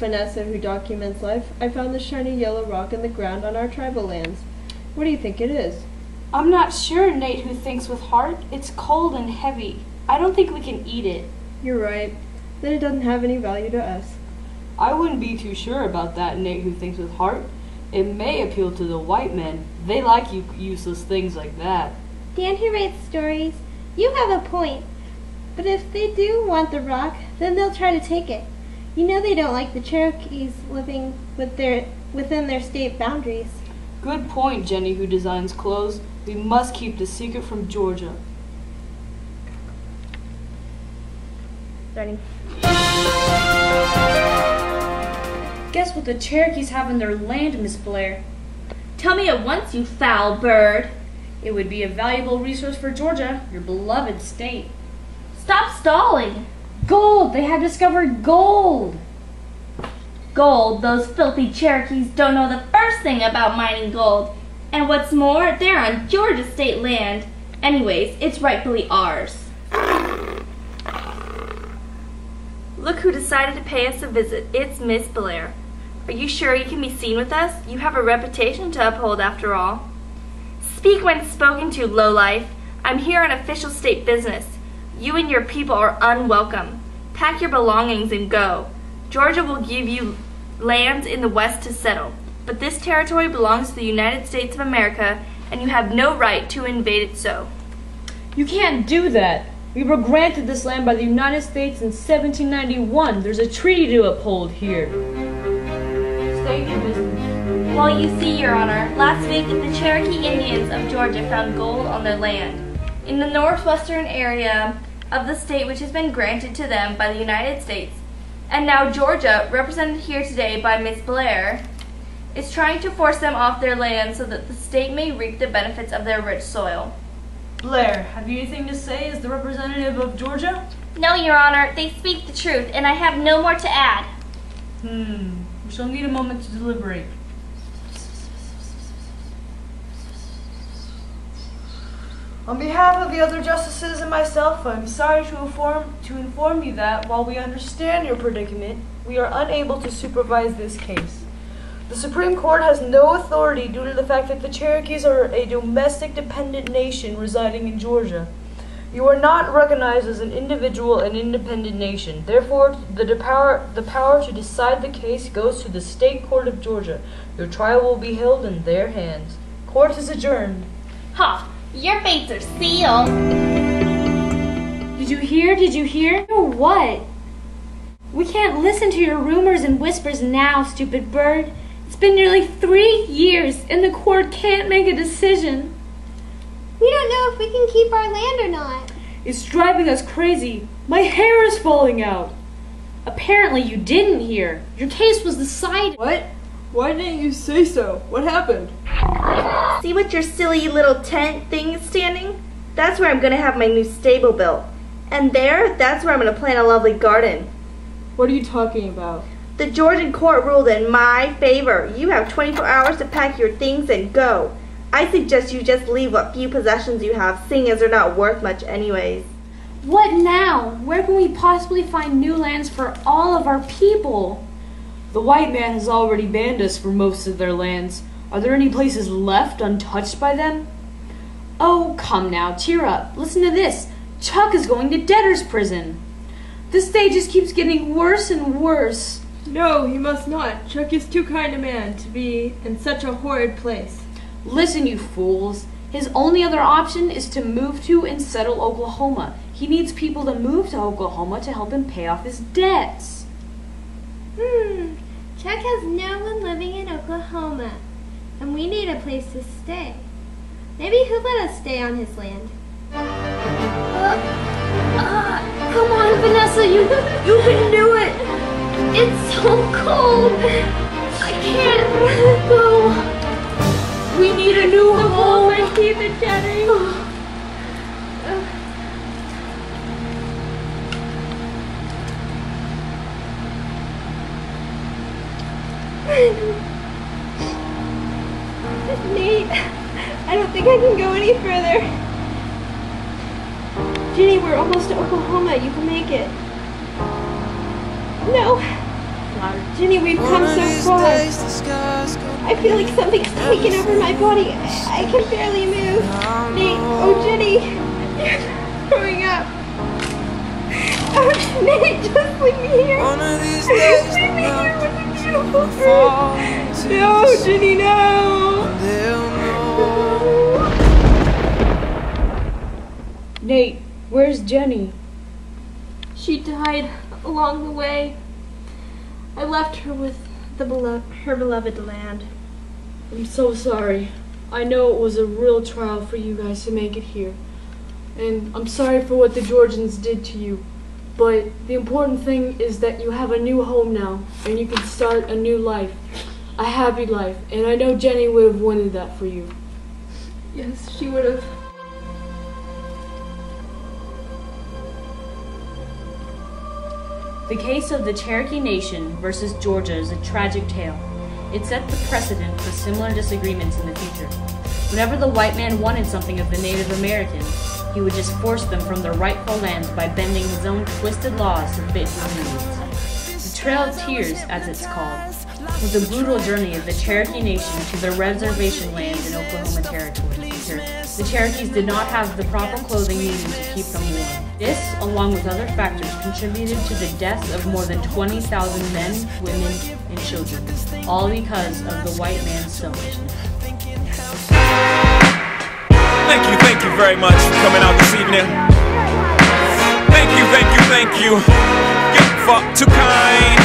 Vanessa who documents life, I found this shiny yellow rock in the ground on our tribal lands. What do you think it is? I'm not sure, Nate who thinks with heart. It's cold and heavy. I don't think we can eat it. You're right. Then it doesn't have any value to us. I wouldn't be too sure about that, Nate who thinks with heart. It may appeal to the white men. They like useless things like that. Dan who writes stories, you have a point. But if they do want the rock, then they'll try to take it. You know they don't like the Cherokees living within their state boundaries. Good point, Jenny who designs clothes. We must keep the secret from Georgia. Ready? Guess what the Cherokees have in their land, Miss Blair? Tell me at once, you foul bird. It would be a valuable resource for Georgia, your beloved state. Stop stalling. Gold! They have discovered gold! Gold? Those filthy Cherokees don't know the first thing about mining gold. And what's more, they're on Georgia state land. Anyways, it's rightfully ours. Look who decided to pay us a visit. It's Miss Blair. Are you sure you can be seen with us? You have a reputation to uphold after all. Speak when spoken to, lowlife. I'm here on official state business. You and your people are unwelcome. Pack your belongings and go. Georgia will give you lands in the West to settle, but this territory belongs to the United States of America, and you have no right to invade it so. You can't do that. We were granted this land by the United States in 1791. There's a treaty to uphold here. State your business. Well, you see, Your Honor, last week the Cherokee Indians of Georgia found gold on their land in the northwestern area of the state, which has been granted to them by the United States. And now Georgia, represented here today by Miss Blair, is trying to force them off their land so that the state may reap the benefits of their rich soil. Blair, have you anything to say as the representative of Georgia? No, Your Honor, they speak the truth, and I have no more to add. We shall need a moment to deliberate. On behalf of the other justices and myself, I'm sorry to inform you that, while we understand your predicament, we are unable to supervise this case. The Supreme Court has no authority due to the fact that the Cherokees are a domestic dependent nation residing in Georgia. You are not recognized as an individual and independent nation. Therefore, the power to decide the case goes to the State Court of Georgia. Your trial will be held in their hands. Court is adjourned. Ha! Your fates are sealed. Did you hear? Did you hear? What? We can't listen to your rumors and whispers now, stupid bird. It's been nearly 3 years, and the court can't make a decision. We don't know if we can keep our land or not. It's driving us crazy. My hair is falling out. Apparently you didn't hear. Your case was decided. What? Why didn't you say so? What happened? See what your silly little tent thing is standing? That's where I'm going to have my new stable built. And there, that's where I'm going to plant a lovely garden. What are you talking about? The Georgian court ruled in my favor. You have 24 hours to pack your things and go. I suggest you just leave what few possessions you have, seeing as they're not worth much anyways. What now? Where can we possibly find new lands for all of our people? The white man has already banned us from most of their lands. Are there any places left untouched by them? Oh, come now, cheer up. Listen to this. Chuck is going to debtor's prison. This day just keeps getting worse and worse. No, he must not. Chuck is too kind a man to be in such a horrid place. Listen, you fools. His only other option is to move to and settle Oklahoma. He needs people to move to Oklahoma to help him pay off his debts. Chuck has no one living in Oklahoma, and we need a place to stay. Maybe he'll let us stay on his land. Come on, Vanessa, you can do it. It's so cold. I can't let it go. We need a new home. My teeth are chattering. Nate, I don't think I can go any further. Jenny, we're almost to Oklahoma. You can make it. No. Jenny, we've come so far. I feel like something's taken over my body. I can barely move. Nate, oh Jenny, you're throwing up. Oh Nate, just leave me here. Leave me here with the beautiful fruit. No, Jenny, no. Nate, where's Jenny? She died along the way. I left her with her beloved land. I'm so sorry. I know it was a real trial for you guys to make it here. And I'm sorry for what the Georgians did to you. But the important thing is that you have a new home now, and you can start a new life. A happy life. And I know Jenny would have wanted that for you. Yes, she would have. The case of the Cherokee Nation versus Georgia is a tragic tale. It set the precedent for similar disagreements in the future. Whenever the white man wanted something of the Native Americans, he would just force them from their rightful lands by bending his own twisted laws to fit his needs. The Trail of Tears, as it's called, was a brutal journey of the Cherokee Nation to their reservation land in Oklahoma Territory. The Cherokees did not have the proper clothing needed to keep them warm. This, along with other factors, contributed to the deaths of more than 20,000 men, women, and children, all because of the white man's selfishness. Thank you very much for coming out this evening. Thank you. You're far too kind.